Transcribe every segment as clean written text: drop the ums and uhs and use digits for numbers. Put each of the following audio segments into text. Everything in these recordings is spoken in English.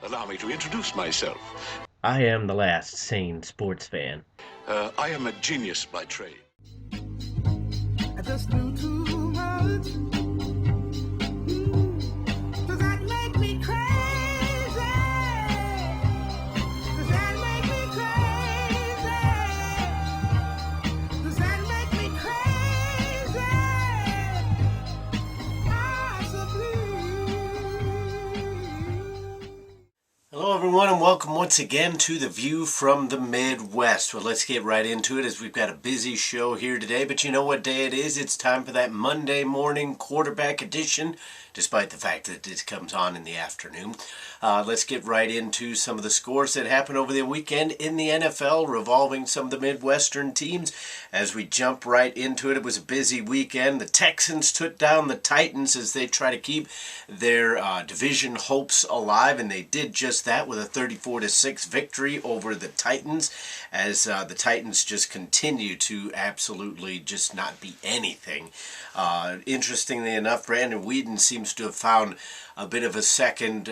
Allow me to introduce myself. I am the last sane sports fan. I am a genius by trade. I just knew too much. Does that make me crazy? Does that make me crazy? Does that make me crazy? Possibly. Hello everyone and welcome once again to The View from the Midwest. Well, let's get right into it as we've got a busy show here today, but you know what day it is? It's time for that Monday morning quarterback edition, despite the fact that this comes on in the afternoon. Let's get right into some of the scores that happened over the weekend in the NFL, revolving some of the Midwestern teams. As we jump right into it, it was a busy weekend. The Texans took down the Titans as they try to keep their division hopes alive, and they did just that with a 34-6 victory over the Titans, as the Titans just continue to absolutely just not be anything. Interestingly enough, Brandon Weeden seems to have found a bit of a second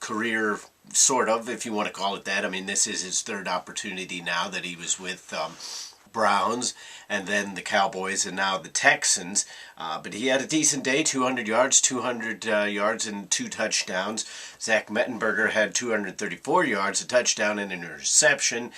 career, sort of, if you want to call it that. I mean, this is his third opportunity now that he was with Browns and then the Cowboys and now the Texans. But he had a decent day, 200 yards, 200 yards and 2 touchdowns. Zach Mettenberger had 234 yards, a touchdown and an interception.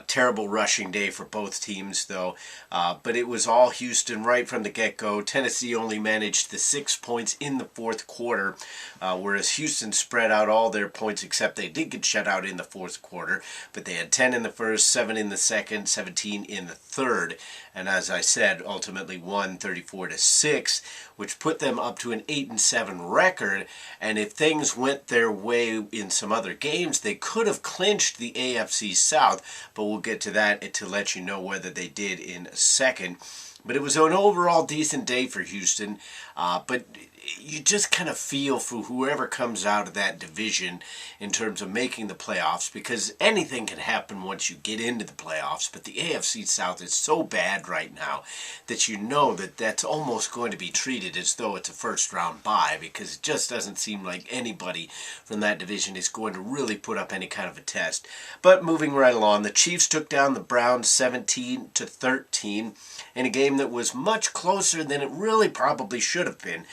Terrible rushing day for both teams, though. But it was all Houston right from the get-go. Tennessee only managed the 6 points in the fourth quarter, whereas Houston spread out all their points, except they did get shut out in the fourth quarter. But they had 10 in the first, 7 in the second, 17 in the third. And as I said, ultimately won 34-6, which put them up to an 8-7 record. And if things went their way in some other games, they could have clinched the AFC South. But we'll get to that to let you know whether they did in a second. But it was an overall decent day for Houston. But you just kind of feel for whoever comes out of that division in terms of making the playoffs, because anything can happen once you get into the playoffs. But the AFC South is so bad right now that you know that that's almost going to be treated as though it's a first round bye, because it just doesn't seem like anybody from that division is going to really put up any kind of a test. But moving right along, the Chiefs took down the Browns 17-13 in a game that was much closer than it really probably should have been.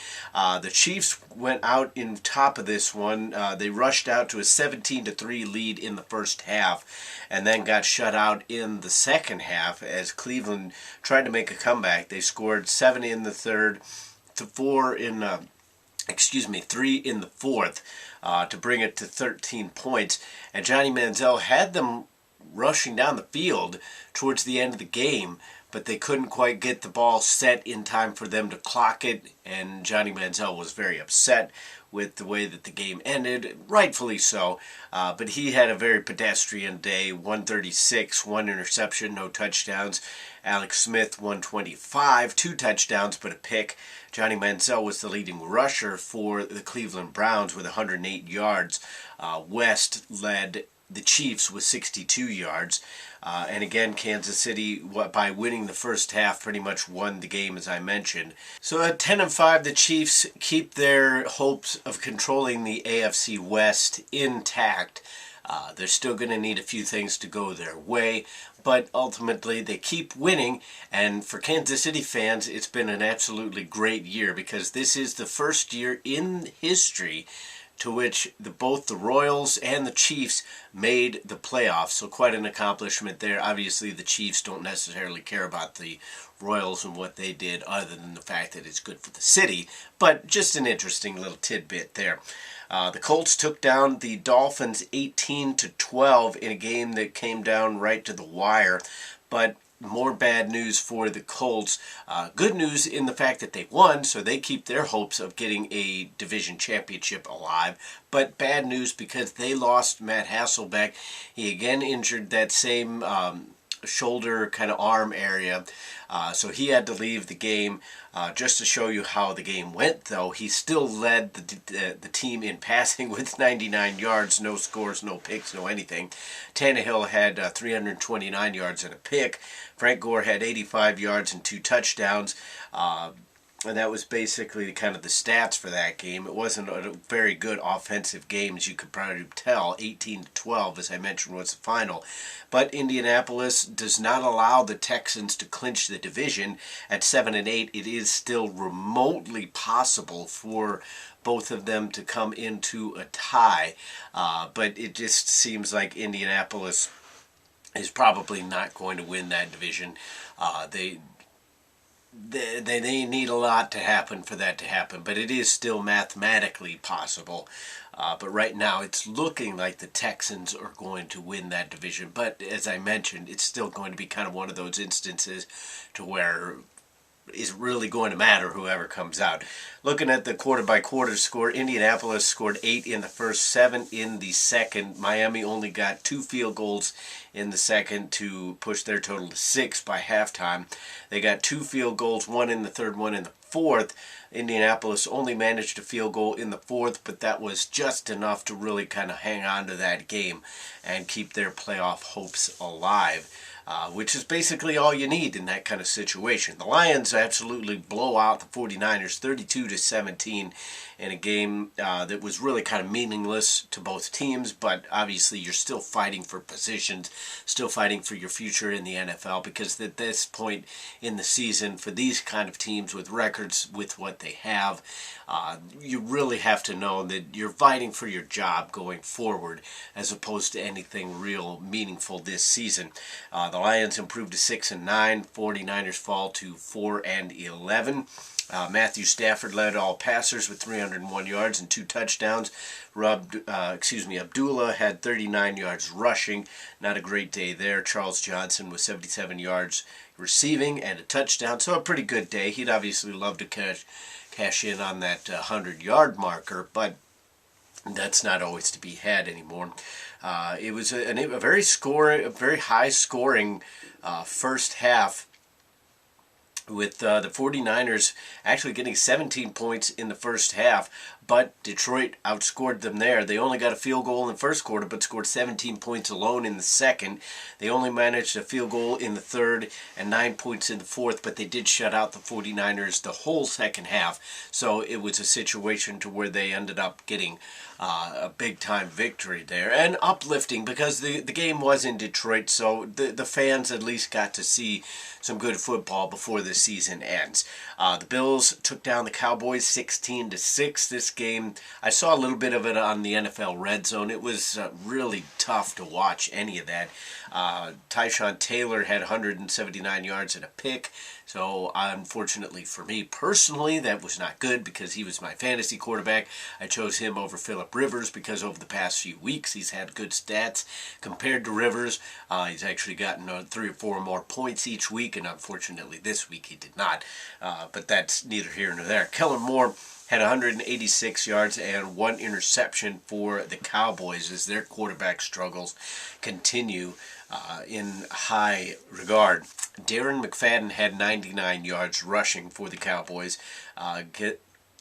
The Chiefs went out in top of this one. They rushed out to a 17-3 lead in the first half and then got shut out in the second half as Cleveland tried to make a comeback. They scored 7 in the third, 3 in the fourth to bring it to 13 points. And Johnny Manziel had them rushing down the field towards the end of the game, but they couldn't quite get the ball set in time for them to clock it, and Johnny Manziel was very upset with the way that the game ended, rightfully so, but he had a very pedestrian day, 136, 1 interception, no touchdowns. Alex Smith, 125, 2 touchdowns, but a pick. Johnny Manziel was the leading rusher for the Cleveland Browns with 108 yards. West led the Chiefs with 62 yards. And again, Kansas City, by winning the first half, pretty much won the game, as I mentioned. So at 10-5, the Chiefs keep their hopes of controlling the AFC West intact. They're still going to need a few things to go their way, but ultimately they keep winning. And for Kansas City fans, it's been an absolutely great year, because this is the first year in history to which both the Royals and the Chiefs made the playoffs. So quite an accomplishment there. Obviously, the Chiefs don't necessarily care about the Royals and what they did, other than the fact that it's good for the city. But just an interesting little tidbit there. The Colts took down the Dolphins 18-12 in a game that came down right to the wire. But more bad news for the Colts. Good news in the fact that they won, so they keep their hopes of getting a division championship alive. But bad news because they lost Matt Hasselbeck. He again injured that same shoulder kind of arm area. So he had to leave the game. Just to show you how the game went, though, he still led the team in passing with 99 yards, no scores, no picks, no anything. Tannehill had 329 yards and a pick. Frank Gore had 85 yards and 2 touchdowns. And that was basically kind of the stats for that game. It wasn't a very good offensive game, as you could probably tell. 18-12, as I mentioned, was the final. But Indianapolis does not allow the Texans to clinch the division. At 7-8, it is still remotely possible for both of them to come into a tie. But it just seems like Indianapolis is probably not going to win that division. They need a lot to happen for that to happen, but it is still mathematically possible. But right now, it's looking like the Texans are going to win that division. But as I mentioned, it's still going to be kind of one of those instances to where is really going to matter whoever comes out. Looking at the quarter-by-quarter score, Indianapolis scored 8 in the first, 7 in the second. Miami only got 2 field goals in the second to push their total to 6 by halftime. They got 2 field goals, 1 in the third, 1 in the fourth. Indianapolis only managed a field goal in the fourth, but that was just enough to really kind of hang on to that game and keep their playoff hopes alive. Which is basically all you need in that kind of situation. The Lions absolutely blow out the 49ers 32-17 in a game that was really kind of meaningless to both teams, but obviously you're still fighting for positions, still fighting for your future in the NFL, because at this point in the season, for these kind of teams with records with what they have, you really have to know that you're fighting for your job going forward as opposed to anything real meaningful this season. The Lions improved to 6-9, 49ers fall to 4-11. Matthew Stafford led all passers with 301 yards and 2 touchdowns. Abdullah had 39 yards rushing. Not a great day there. Charles Johnson with 77 yards receiving and a touchdown. So a pretty good day. He'd obviously love to cash in on that 100-yard marker, but that's not always to be had anymore. It was a very high-scoring first half, with the 49ers actually getting 17 points in the first half, but Detroit outscored them there. They only got a field goal in the first quarter, but scored 17 points alone in the second. They only managed a field goal in the third and 9 points in the fourth, but they did shut out the 49ers the whole second half. So it was a situation to where they ended up getting a big-time victory there, and uplifting because the game was in Detroit, so the fans at least got to see some good football before the season ends. The Bills took down the Cowboys 16-6. This game, I saw a little bit of it on the NFL Red Zone. It was really tough to watch any of that. Tyshawn Taylor had 179 yards and a pick. So unfortunately for me personally, that was not good because he was my fantasy quarterback. I chose him over Phillip Rivers because over the past few weeks he's had good stats compared to Rivers. He's actually gotten 3 or 4 more points each week, and unfortunately this week he did not. But that's neither here nor there. Kellen Moore had 186 yards and 1 interception for the Cowboys as their quarterback struggles continue in high regard. Darren McFadden had 99 yards rushing for the Cowboys.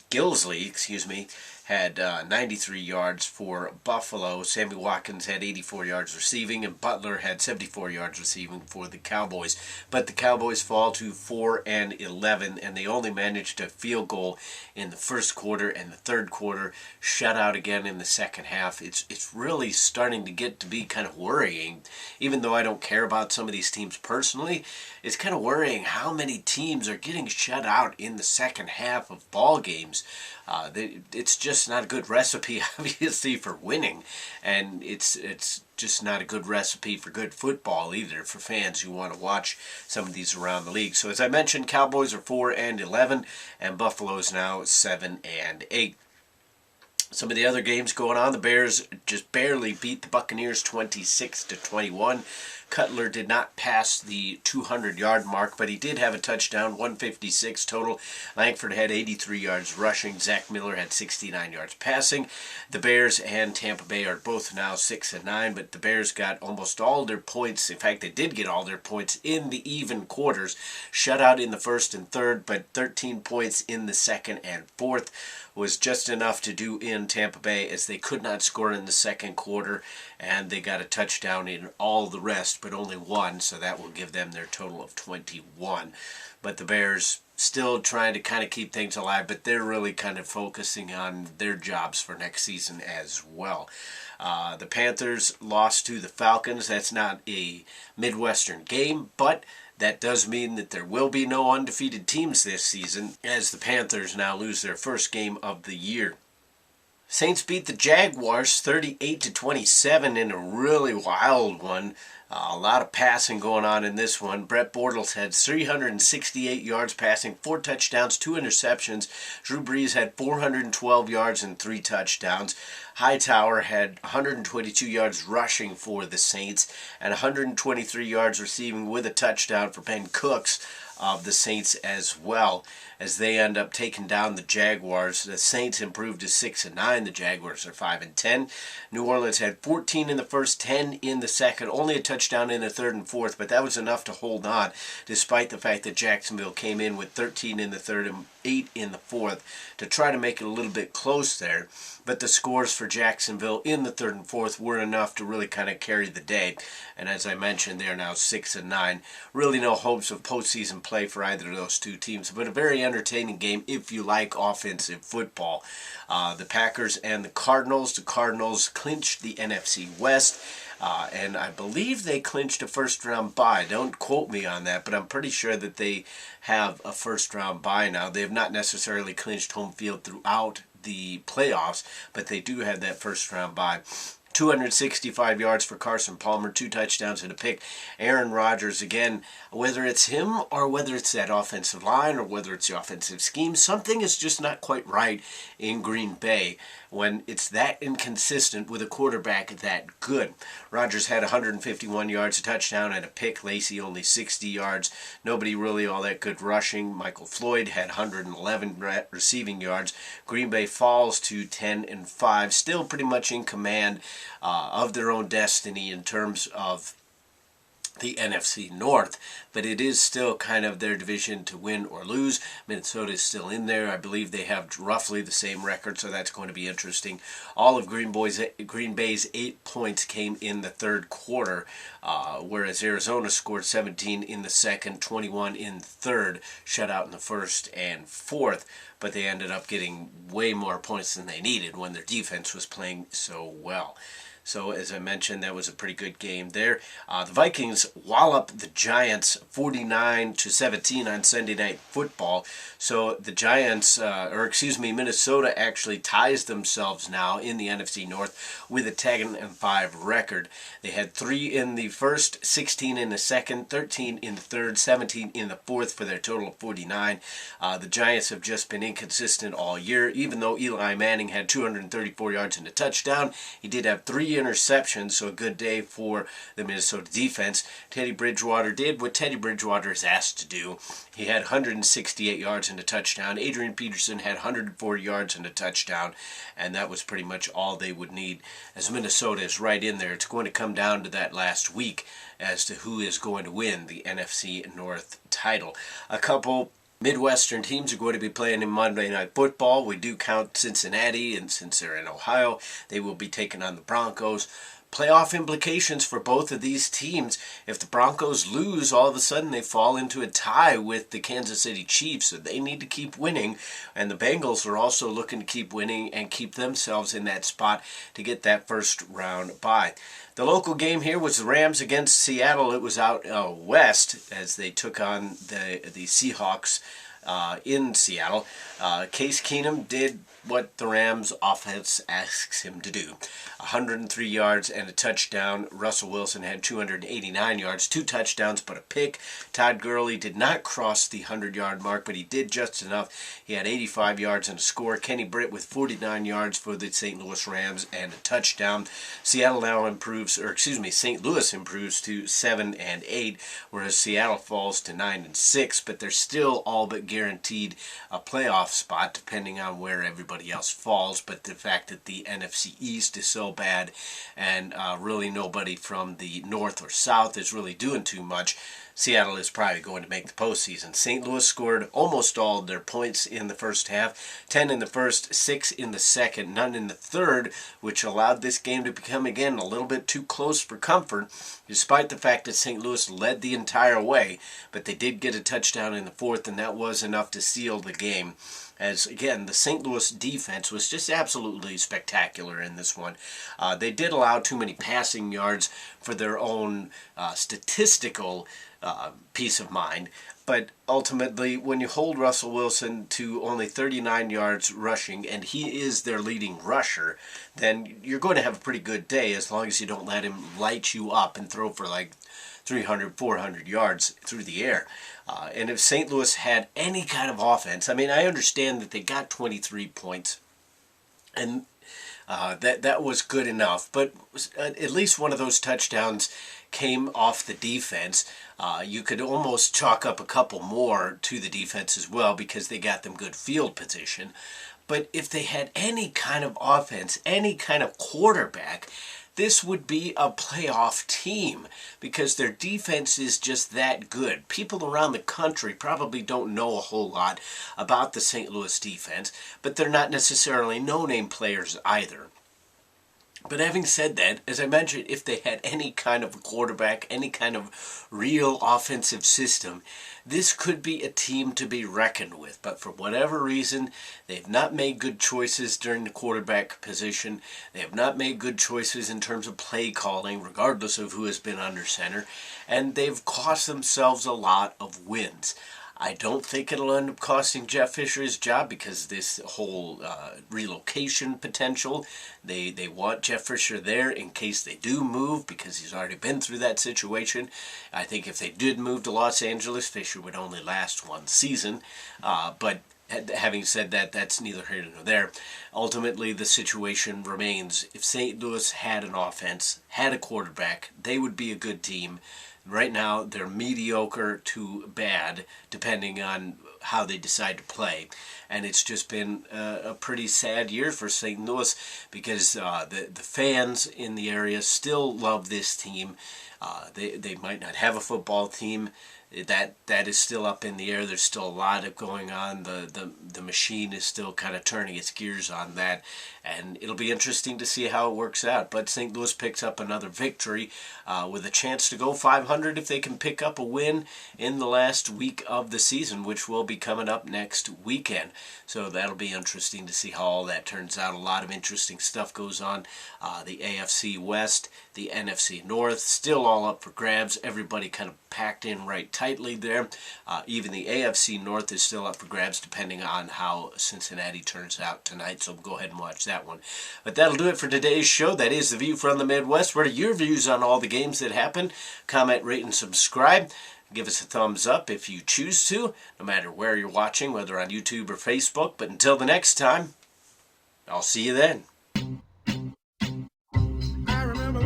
Gillisley, had 93 yards for Buffalo. Sammy Watkins had 84 yards receiving, and Butler had 74 yards receiving for the Cowboys. But the Cowboys fall to 4-11, and they only managed a field goal in the first quarter, and the third quarter shut out again in the second half. It's really starting to get to be kind of worrying. Even though I don't care about some of these teams personally, it's kind of worrying how many teams are getting shut out in the second half of ball games. It's just not a good recipe, obviously, for winning, and it's just not a good recipe for good football either for fans who want to watch some of these around the league. So as I mentioned, Cowboys are 4-11, and Buffalo's now 7-8. Some of the other games going on, the Bears just barely beat the Buccaneers 26-21. Cutler did not pass the 200-yard mark, but he did have a touchdown, 156 total. Langford had 83 yards rushing. Zach Miller had 69 yards passing. The Bears and Tampa Bay are both now 6-9, but the Bears got almost all their points. In fact, they did get all their points in the even quarters. Shut out in the first and third, but 13 points in the second and fourth was just enough to do in Tampa Bay, as they could not score in the second quarter, and they got a touchdown in all the rest lost, but only one, so that will give them their total of 21. But the Bears still trying to kind of keep things alive, but they're really kind of focusing on their jobs for next season as well. The Panthers lost to the Falcons. That's not a Midwestern game, but that does mean that there will be no undefeated teams this season, as the Panthers now lose their first game of the year. Saints beat the Jaguars 38-27 in a really wild one. A lot of passing going on in this one. Brett Bortles had 368 yards passing, 4 touchdowns, 2 interceptions. Drew Brees had 412 yards and 3 touchdowns. Hightower had 122 yards rushing for the Saints and 123 yards receiving with a touchdown for Ben Cooks of the Saints as well, as they end up taking down the Jaguars. The Saints improved to 6-9. The Jaguars are 5-10. New Orleans had 14 in the first, 10 in the second, only a touchdown in the third and fourth, but that was enough to hold on, despite the fact that Jacksonville came in with 13 in the third and 8 in the fourth to try to make it a little bit close there. But the scores for Jacksonville in the third and fourth were enough to really kind of carry the day. And as I mentioned, they are now 6-9. Really no hopes of postseason play for either of those two teams, but a very entertaining game if you like offensive football. The Packers and the Cardinals. The Cardinals clinched the NFC West. And I believe they clinched a first-round bye. Don't quote me on that, but I'm pretty sure that they have a first-round bye now. They have not necessarily clinched home field throughout the playoffs, but they do have that first-round bye. 265 yards for Carson Palmer, 2 touchdowns and a pick. Aaron Rodgers, again, whether it's him or whether it's that offensive line or whether it's the offensive scheme, something is just not quite right in Green Bay when it's that inconsistent with a quarterback that good. Rodgers had 151 yards, a touchdown, and a pick. Lacey only 60 yards. Nobody really all that good rushing. Michael Floyd had 111 receiving yards. Green Bay falls to 10-5, still pretty much in command of their own destiny in terms of the NFC North, but it is still kind of their division to win or lose. Minnesota is still in there. I believe they have roughly the same record, so that's going to be interesting. All of Green Bay's 8 points came in the third quarter, whereas Arizona scored 17 in the second, 21 in the third, shutout in the first and fourth, but they ended up getting way more points than they needed when their defense was playing so well. So, as I mentioned, that was a pretty good game there. The Vikings wallop the Giants 49-17 on Sunday Night Football. So, the Giants, Minnesota actually ties themselves now in the NFC North with a 10-5 record. They had 3 in the first, 16 in the second, 13 in the third, 17 in the fourth for their total of 49. The Giants have just been inconsistent all year. Even though Eli Manning had 234 yards and a touchdown, he did have 3 interceptions, so a good day for the Minnesota defense. Teddy Bridgewater did what Teddy Bridgewater is asked to do. He had 168 yards and a touchdown. Adrian Peterson had 104 yards and a touchdown, and that was pretty much all they would need, as Minnesota is right in there. It's going to come down to that last week as to who is going to win the NFC North title. A couple Midwestern teams are going to be playing in Monday Night Football. We do count Cincinnati, and since they're in Ohio, they will be taking on the Broncos. Playoff implications for both of these teams. If the Broncos lose, all of a sudden they fall into a tie with the Kansas City Chiefs, so they need to keep winning. And the Bengals are also looking to keep winning and keep themselves in that spot to get that first round bye. The local game here was the Rams against Seattle. It was out west as they took on the Seahawks in Seattle. Case Keenum did what the Rams offense asks him to do. 103 yards and a touchdown. Russell Wilson had 289 yards, 2 touchdowns, but a pick. Todd Gurley did not cross the 100-yard mark, but he did just enough. He had 85 yards and a score. Kenny Britt with 49 yards for the St. Louis Rams and a touchdown. St. Louis improves to 7-8, whereas Seattle falls to 9-6, but they're still all but guaranteed a playoff spot, depending on where everybody else falls. But the fact that the NFC East is so bad and really nobody from the North or South is really doing too much, Seattle is probably going to make the postseason. St. Louis scored almost all of their points in the first half, 10 in the first, 6 in the second, none in the third, which allowed this game to become, again, a little bit too close for comfort, despite the fact that St. Louis led the entire way. But they did get a touchdown in the fourth, and that was enough to seal the game. As, again, the St. Louis defense was just absolutely spectacular in this one. They did allow too many passing yards for their own statistical peace of mind. But ultimately, when you hold Russell Wilson to only 39 yards rushing, and he is their leading rusher, then you're going to have a pretty good day as long as you don't let him light you up and throw for like 300, 400 yards through the air. And if St. Louis had any kind of offense, I mean, I understand that they got 23 points, and that was good enough. But at least one of those touchdowns came off the defense. You could almost chalk up a couple more to the defense as well because they got them good field position. But if they had any kind of offense, any kind of quarterback, this would be a playoff team because their defense is just that good. People around the country probably don't know a whole lot about the St. Louis defense, but they're not necessarily no-name players either. But having said that, as I mentioned, if they had any kind of quarterback, any kind of real offensive system, this could be a team to be reckoned with. But for whatever reason, they've not made good choices during the quarterback position. They have not made good choices in terms of play calling, regardless of who has been under center. And they've cost themselves a lot of wins. I don't think it'll end up costing Jeff Fisher his job because this whole relocation potential, they want Jeff Fisher there in case they do move because he's already been through that situation. I think if they did move to Los Angeles, Fisher would only last one season. But having said that, that's neither here nor there. Ultimately, the situation remains if St. Louis had an offense, had a quarterback, they would be a good team. Right now, they're mediocre to bad, depending on how they decide to play. And it's just been a pretty sad year for St. Louis because the fans in the area still love this team. They might not have a football team. That is still up in the air. There's still a lot of going on. The machine is still kind of turning its gears on that, and it'll be interesting to see how it works out. But St. Louis picks up another victory with a chance to go 500 if they can pick up a win in the last week of the season, which will be coming up next weekend. So that'll be interesting to see how all that turns out. A lot of interesting stuff goes on. The AFC West, the NFC North, still all up for grabs. Everybody kind of packed in right tightly there. Even the AFC North is still up for grabs depending on how Cincinnati turns out tonight. So we'll go ahead and watch that one. But that'll do it for today's show. That is The View from the Midwest. What are your views on all the games that happen? Comment, rate, and subscribe. Give us a thumbs up if you choose to, no matter where you're watching, whether on YouTube or Facebook. But until the next time, I'll see you then. I remember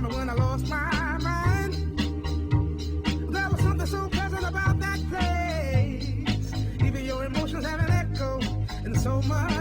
when I lost my mind. There was something so pleasant about that place. Even your emotions have an echo in so much